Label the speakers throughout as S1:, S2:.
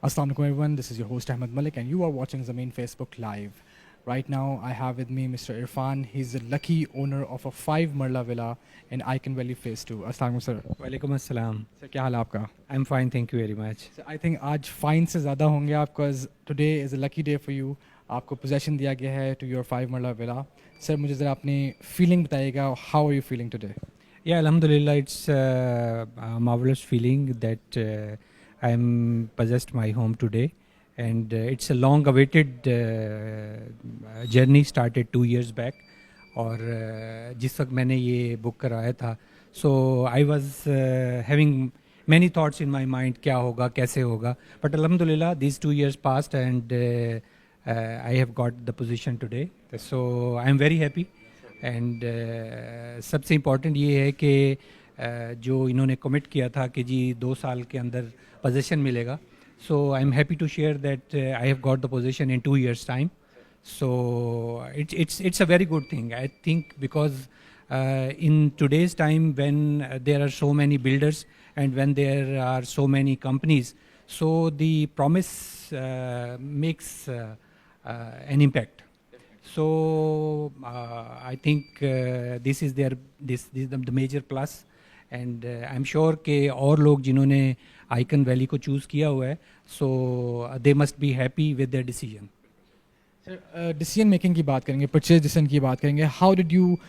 S1: Assalamu alaikum everyone, this is your host Ahmed Malik and you are watching Zameen Facebook Live. Right now I have with me Mr. Irfan. He's the lucky owner of a 5 Marla villa in Icon Valley Phase 2. Assalamu alaikum sir.
S2: वालेकुम अस्सलाम.
S1: Sir, क्या हाल है आपका?
S2: I'm fine, thank you very much.
S1: So, I think आज fine से ज़्यादा होंगे आप because today is a lucky day for you. आपको possession दिया गया है to your 5 Marla villa. Sir, मुझे ज़रा अपनी feeling बताइएगा. How are you feeling today?
S2: Yeah, Alhamdulillah, it's a marvelous feeling that I'm possessed my home today, and it's a long-awaited journey started 2 years back. और जिस वक्त मैंने ये book कराया था, so I was having many thoughts in my mind, क्या होगा, कैसे होगा. But Alhamdulillah, these 2 years passed, and I have got the position today. So I'm very happy. And सबसे इम्पॉर्टेंट ये है कि जो इन्होंने कमिट किया था कि जी 2 साल के अंदर पोजीशन मिलेगा. So I am happy to share that I have got the position in 2 years time. So it's a very good thing, I think, because in today's time when there are so many builders and when there are so many companies, so the promise makes an impact. So I think this is the major plus, and I'm sure कि और लोग जिन्होंने icon valley को choose किया हुआ है, so they must be happy with their decision.
S1: Sir, decision making की बात करेंगे, purchase decision की बात करेंगे. How did you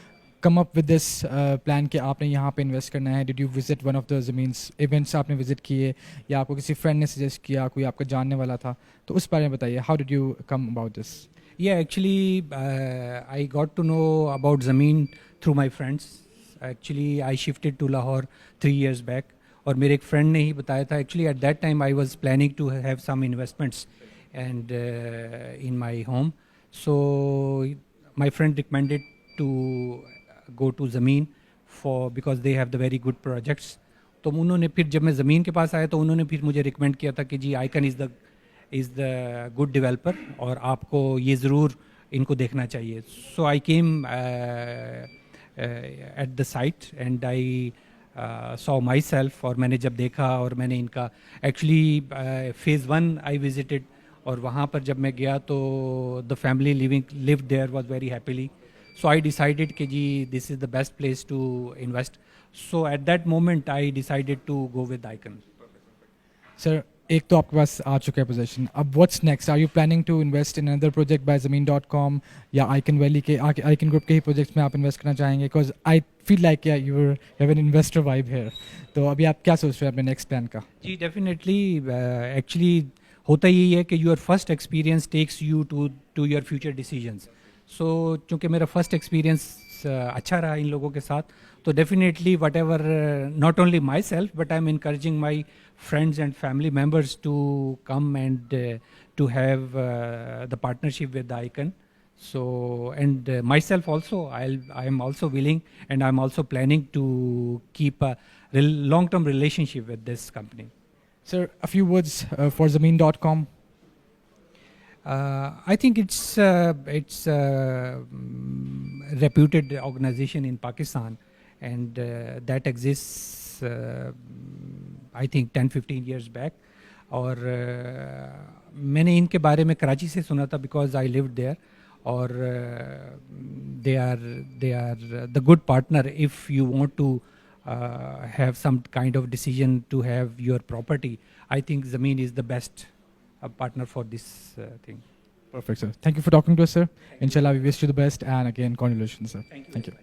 S1: come up with this plan कि आपने यहाँ पे invest करना है? Did you visit one of the Zameen's events आपने visit किए या आपको किसी friend ने suggest किया, कोई आपका जानने वाला था? तो उस बारे में बताइए. How did you come about this?
S2: Yeah, actually, I got to know about Zameen through my friends. Actually, I shifted to Lahore 3 years back. और मेरे एक friend ने ही बताया था. Actually, at that time, I was planning to have some investments and in my home. So, my friend recommended to go to Zameen because they have the very good projects. तो उन्होंने फिर जब मैं ज़मीन के पास आया तो उन्होंने फिर मुझे recommend किया था कि जी Icon is the good developer और आपको ये ज़रूर इनको देखना चाहिए. So I came at the site and I saw myself. और मैंने जब देखा और मैंने इनका actually phase 1 I visited और वहाँ पर जब मैं गया तो the family lived there was very happily. So I decided कि जी this is the best place to invest. So at that moment I decided to go with Icon.
S1: Sir, एक तो आपके पास आ चुका है पोजीशन. अब what's next? Are you planning to invest in another project by zameen.com या icon valley के icon group के ही प्रोजेक्ट्स में आप इन्वेस्ट करना चाहेंगे? Because I feel like you have an investor vibe here. तो अभी आप क्या सोच रहे हैं अपने नेक्स्ट प्लान का?
S2: जी डेफिनेटली. एक्चुअली होता यही है कि your first experience takes you to your future decisions. So चूँकि मेरा फर्स्ट एक्सपीरियंस अच्छा रहा इन लोगों के साथ, तो definitely what ever not only my self but I am encouraging my friends and family members to come and to have the partnership with the Icon. So and myself also, I am also willing and I'm also planning to keep a long-term relationship with this company.
S1: Sir, a few words for zameen.com.
S2: I think it's a reputed organization in Pakistan, and that exists I think 10-15 years back. और मैंने इनके बारे में कराची से सुना था because I lived there. और they are the good partner if you want to have some kind of decision to have your property. I think Zameen is the best partner for this thing.
S1: Perfect, sir. Thank you for talking to us, sir. Inshallah, we wish you the best, and again, congratulations, sir.
S2: Thank you.